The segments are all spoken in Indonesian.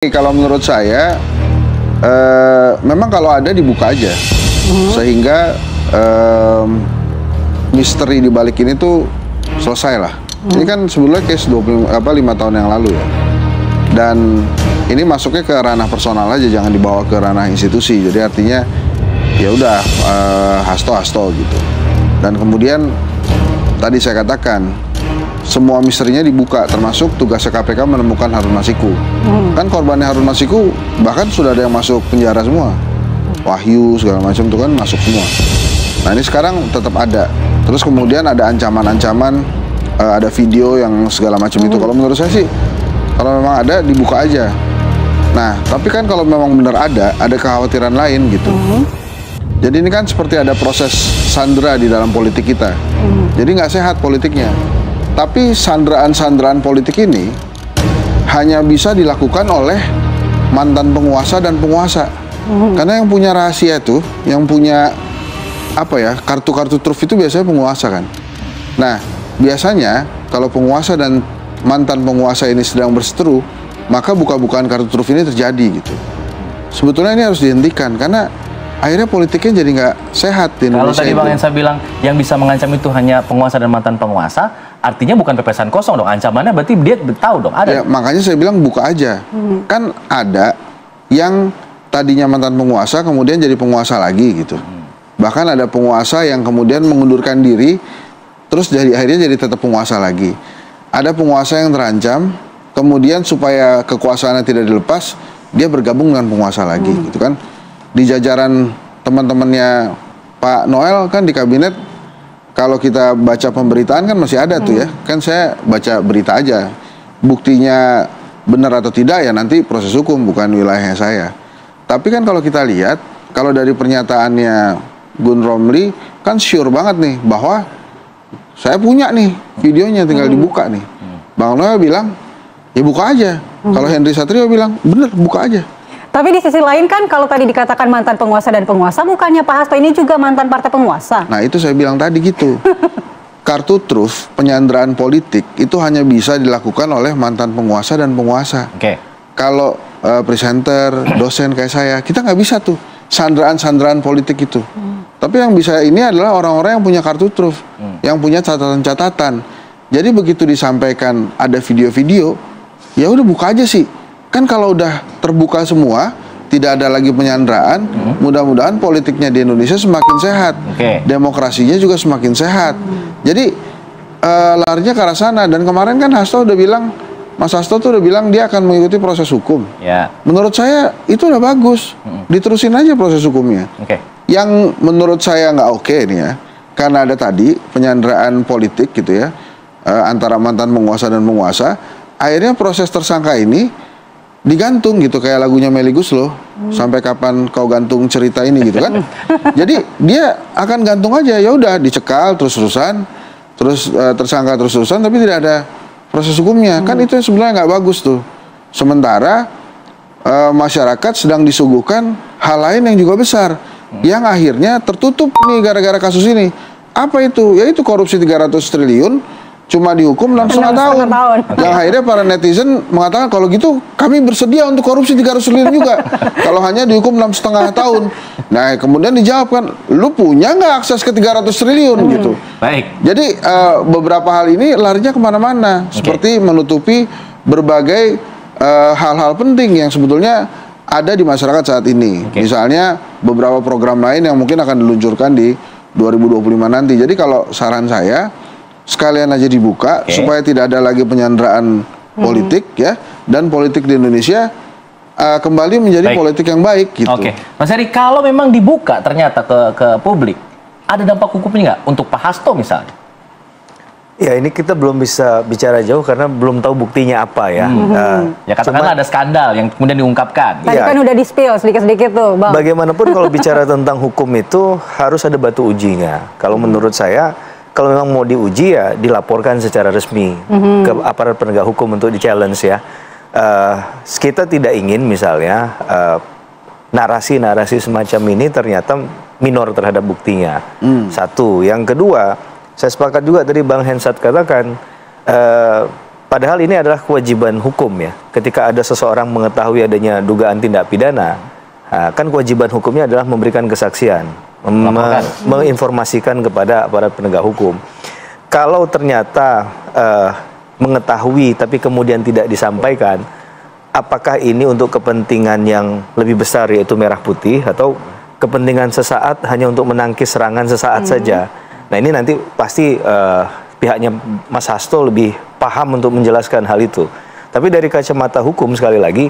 Kalau menurut saya, memang kalau ada dibuka aja, sehingga misteri di balik ini tuh selesai lah. Ini kan sebetulnya case 5 tahun yang lalu ya, dan ini masuknya ke ranah personal aja, jangan dibawa ke ranah institusi. Jadi artinya ya udah hasto gitu. Dan kemudian tadi saya katakan, semua misterinya dibuka, termasuk tugas KPK menemukan Harun Masiku. Kan korbannya Harun Masiku bahkan sudah ada yang masuk penjara semua. Wahyu segala macam itu kan masuk semua. Nah ini sekarang tetap ada. Terus kemudian ada ancaman-ancaman, ada video yang segala macam itu. Kalau menurut saya sih, kalau memang ada dibuka aja. Nah tapi kan kalau memang benar ada kekhawatiran lain gitu. Jadi ini kan seperti ada proses sandera di dalam politik kita. Jadi nggak sehat politiknya. Tapi sandraan-sandraan politik ini hanya bisa dilakukan oleh mantan penguasa dan penguasa. Karena yang punya rahasia itu, yang punya kartu-kartu truf itu biasanya penguasa kan. Nah, biasanya kalau penguasa dan mantan penguasa ini sedang berseteru, maka buka-bukaan kartu truf ini terjadi gitu. Sebetulnya ini harus dihentikan karena akhirnya politiknya jadi nggak sehat di Indonesia. Kalau tadi Bang Hensa bilang yang bisa mengancam itu hanya penguasa dan mantan penguasa, artinya bukan pepesan kosong dong, ancamannya berarti dia tahu dong, ada. Ya, makanya saya bilang buka aja. Kan ada yang tadinya mantan penguasa kemudian jadi penguasa lagi gitu. Bahkan ada penguasa yang kemudian mengundurkan diri terus akhirnya jadi tetap penguasa lagi. Ada penguasa yang terancam, kemudian supaya kekuasaannya tidak dilepas, dia bergabung dengan penguasa lagi gitu kan. Di jajaran teman-temannya Pak Noel kan di kabinet, kalau kita baca pemberitaan kan masih ada tuh ya. Kan saya baca berita aja. Buktinya benar atau tidak ya nanti proses hukum, bukan wilayahnya saya. Tapi kan kalau kita lihat, kalau dari pernyataannya Gun Romli kan sure banget nih bahwa saya punya nih videonya, tinggal dibuka nih. Bang Noel bilang ya buka aja. Kalau Henry Satrio bilang bener buka aja. Tapi di sisi lain kan kalau tadi dikatakan mantan penguasa dan penguasa, bukannya Pak Hasto ini juga mantan partai penguasa? Nah itu saya bilang tadi gitu. Kartu truf penyanderaan politik itu hanya bisa dilakukan oleh mantan penguasa dan penguasa. Kalau presenter, dosen kayak saya, kita nggak bisa tuh sandraan-sandraan politik itu. Tapi yang bisa ini adalah orang-orang yang punya kartu truf, yang punya catatan-catatan. Jadi begitu disampaikan ada video-video, ya udah buka aja sih. Kan kalau udah terbuka semua, tidak ada lagi penyanderaan, mudah-mudahan politiknya di Indonesia semakin sehat, demokrasinya juga semakin sehat. Jadi larinya ke arah sana. Dan kemarin kan Hasto udah bilang, Mas Hasto tuh udah bilang dia akan mengikuti proses hukum. Menurut saya itu udah bagus, diterusin aja proses hukumnya. Yang menurut saya nggak oke nih ya, karena ada tadi penyanderaan politik gitu ya, antara mantan penguasa dan penguasa, akhirnya proses tersangka ini digantung gitu, kayak lagunya Melly Goeslaw, sampai kapan kau gantung cerita ini gitu kan. Jadi dia akan gantung aja, ya udah dicekal terus-terusan, terus tersangka terus-terusan, tapi tidak ada proses hukumnya. Kan itu sebenarnya nggak bagus tuh. Sementara masyarakat sedang disuguhkan hal lain yang juga besar, yang akhirnya tertutup nih gara-gara kasus ini. Apa itu? Yaitu korupsi 300 triliun cuma dihukum 6,5 tahun. Yang akhirnya para netizen mengatakan kalau gitu kami bersedia untuk korupsi 300 triliun juga. Kalau hanya dihukum 6,5 tahun. Nah kemudian dijawab kan, lu punya nggak akses ke 300 triliun gitu. Jadi beberapa hal ini larinya kemana-mana. Seperti menutupi berbagai hal-hal penting yang sebetulnya ada di masyarakat saat ini. Misalnya beberapa program lain yang mungkin akan diluncurkan di 2025 nanti. Jadi kalau saran saya, sekalian aja dibuka supaya tidak ada lagi penyanderaan politik ya, dan politik di Indonesia kembali menjadi politik yang baik gitu. Mas Heri, kalau memang dibuka ternyata ke publik, ada dampak hukumnya nggak untuk Pak Hasto misalnya? Ya ini kita belum bisa bicara jauh karena belum tahu buktinya apa ya. Ya katakanlah ada skandal yang kemudian diungkapkan. Tadi kan udah di-spill sedikit-sedikit tuh, Bang. Bagaimanapun kalau bicara tentang hukum itu harus ada batu ujinya. Kalau menurut saya, kalau memang mau diuji ya dilaporkan secara resmi ke aparat penegak hukum untuk di-challenge ya. Kita tidak ingin misalnya narasi-narasi semacam ini ternyata minor terhadap buktinya. Satu. Yang kedua, saya sepakat juga tadi Bang Hensat katakan, Padahal ini adalah kewajiban hukum ya. Ketika ada seseorang mengetahui adanya dugaan tindak pidana, kan kewajiban hukumnya adalah memberikan kesaksian, menginformasikan kepada aparat penegak hukum. Kalau ternyata mengetahui tapi kemudian tidak disampaikan, apakah ini untuk kepentingan yang lebih besar yaitu merah putih, atau kepentingan sesaat hanya untuk menangkis serangan sesaat saja? Nah ini nanti pasti pihaknya Mas Hasto lebih paham untuk menjelaskan hal itu. Tapi dari kacamata hukum sekali lagi,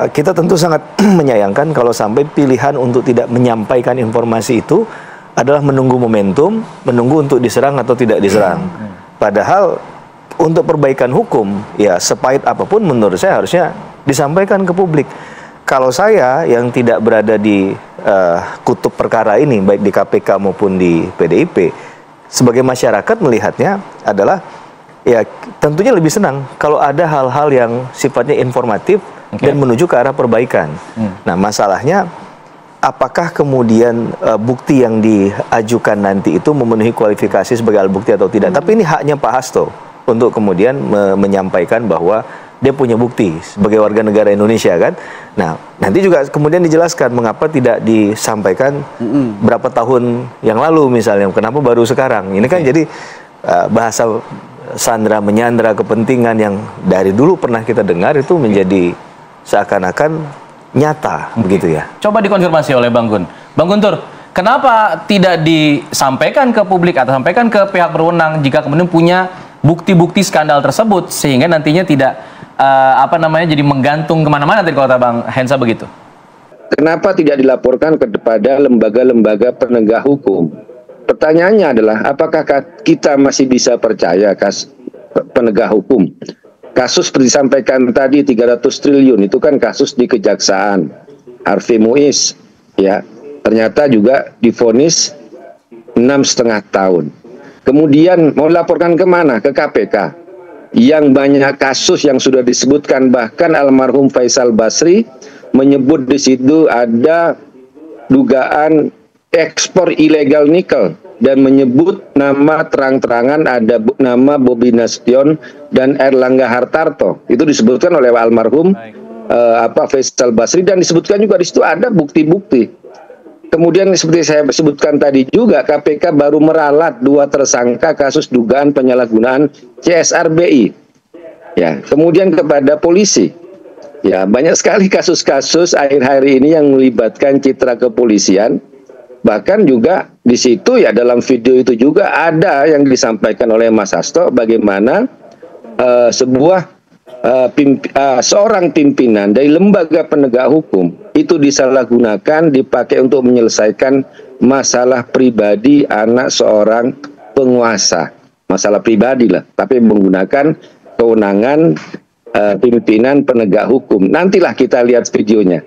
kita tentu sangat menyayangkan kalau sampai pilihan untuk tidak menyampaikan informasi itu adalah menunggu momentum, menunggu untuk diserang atau tidak diserang. Padahal untuk perbaikan hukum, ya sepahit apapun menurut saya harusnya disampaikan ke publik. Kalau saya yang tidak berada di kutub perkara ini, baik di KPK maupun di PDIP, sebagai masyarakat melihatnya adalah ya tentunya lebih senang kalau ada hal-hal yang sifatnya informatif dan menuju ke arah perbaikan. Nah masalahnya apakah kemudian bukti yang diajukan nanti itu memenuhi kualifikasi sebagai alat bukti atau tidak? Tapi ini haknya Pak Hasto untuk kemudian menyampaikan bahwa dia punya bukti sebagai warga negara Indonesia kan. Nah nanti juga kemudian dijelaskan mengapa tidak disampaikan berapa tahun yang lalu misalnya, kenapa baru sekarang. Ini kan jadi bahasa sandra menyandra kepentingan yang dari dulu pernah kita dengar itu menjadi seakan-akan nyata begitu ya. Coba dikonfirmasi oleh Bang Gun. Bang Guntur, kenapa tidak disampaikan ke publik atau sampaikan ke pihak berwenang jika kemudian punya bukti-bukti skandal tersebut sehingga nantinya tidak jadi menggantung kemana-mana tadi kata Bang Hensa begitu? Kenapa tidak dilaporkan kepada lembaga-lembaga penegak hukum? Pertanyaannya adalah apakah kita masih bisa percaya penegak hukum? Kasus seperti disampaikan tadi 300 triliun itu kan kasus di Kejaksaan. Harvey Muiz ya ternyata juga divonis 6,5 tahun. Kemudian mau laporkan kemana? Ke KPK. Yang banyak kasus yang sudah disebutkan, bahkan almarhum Faisal Basri menyebut di situ ada dugaan ekspor ilegal nikel dan menyebut nama terang-terangan ada nama Bobi Nasution dan Erlangga Hartarto. Itu disebutkan oleh almarhum Faisal Basri dan disebutkan juga di situ ada bukti-bukti. Kemudian seperti saya sebutkan tadi juga KPK baru meralat 2 tersangka kasus dugaan penyalahgunaan CSR BI. Ya, kemudian kepada polisi. Ya, banyak sekali kasus-kasus akhir-akhir ini yang melibatkan citra kepolisian. Bahkan juga di situ ya dalam video itu juga ada yang disampaikan oleh Mas Hasto bagaimana seorang pimpinan dari lembaga penegak hukum itu disalahgunakan, dipakai untuk menyelesaikan masalah pribadi anak seorang penguasa. Masalah pribadi lah, tapi menggunakan kewenangan pimpinan penegak hukum. Nantilah kita lihat videonya.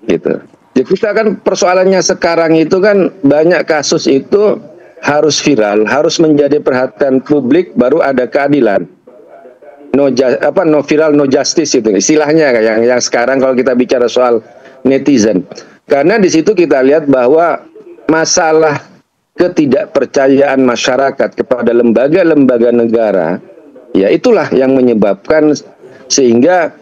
Gitu. Jadi kita kan persoalannya sekarang itu kan banyak kasus itu harus viral, harus menjadi perhatian publik baru ada keadilan. No viral no justice itu istilahnya yang sekarang kalau kita bicara soal netizen. Karena di situ kita lihat bahwa masalah ketidakpercayaan masyarakat kepada lembaga-lembaga negara ya itulah yang menyebabkan sehingga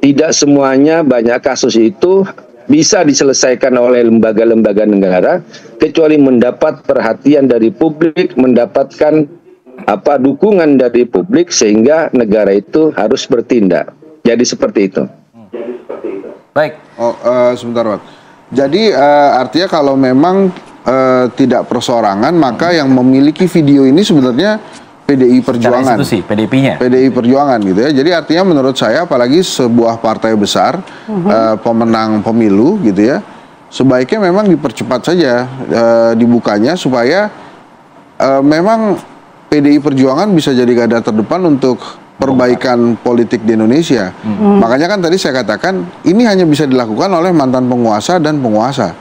tidak semuanya banyak kasus itu bisa diselesaikan oleh lembaga-lembaga negara kecuali mendapat perhatian dari publik, mendapatkan dukungan dari publik sehingga negara itu harus bertindak. Jadi seperti itu. Baik. Sebentar, Pak. Jadi artinya kalau memang tidak perseorangan maka yang memiliki video ini sebenarnya PDI Perjuangan. Institusi, PDIP-nya. PDI Perjuangan gitu ya. Jadi artinya menurut saya apalagi sebuah partai besar pemenang pemilu gitu ya, sebaiknya memang dipercepat saja dibukanya supaya memang PDI Perjuangan bisa jadi garda terdepan untuk perbaikan politik di Indonesia. Makanya kan tadi saya katakan ini hanya bisa dilakukan oleh mantan penguasa dan penguasa.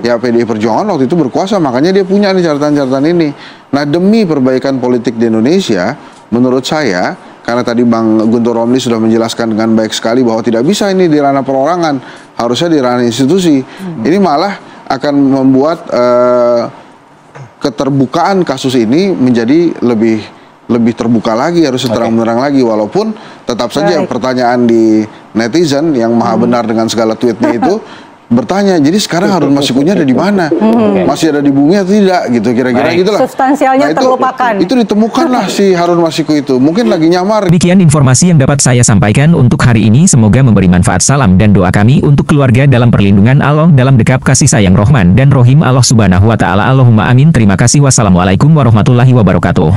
Ya PDI Perjuangan waktu itu berkuasa, makanya dia punya nih catatan-catatan ini. Nah demi perbaikan politik di Indonesia, menurut saya, karena tadi Bang Guntur Romli sudah menjelaskan dengan baik sekali bahwa tidak bisa ini di ranah perorangan, harusnya di ranah institusi. Ini malah akan membuat keterbukaan kasus ini menjadi lebih lebih terbuka lagi, harus terang-benderang lagi, walaupun tetap saja pertanyaan di netizen yang maha benar dengan segala tweetnya itu bertanya, jadi sekarang Harun Masikunya ada di mana? Masih ada di bumi atau tidak? Gitu, kira-kira gitulah. Substansialnya terlupakan. Itu ditemukanlah si Harun Masiku itu. Mungkin lagi nyamar. Demikian informasi yang dapat saya sampaikan untuk hari ini. Semoga memberi manfaat. Salam dan doa kami untuk keluarga dalam perlindungan Allah, dalam dekap kasih sayang Rahman dan Rohim Allah Subhanahu wa Ta'ala. Allahumma amin. Terima kasih. Wassalamualaikum warahmatullahi wabarakatuh.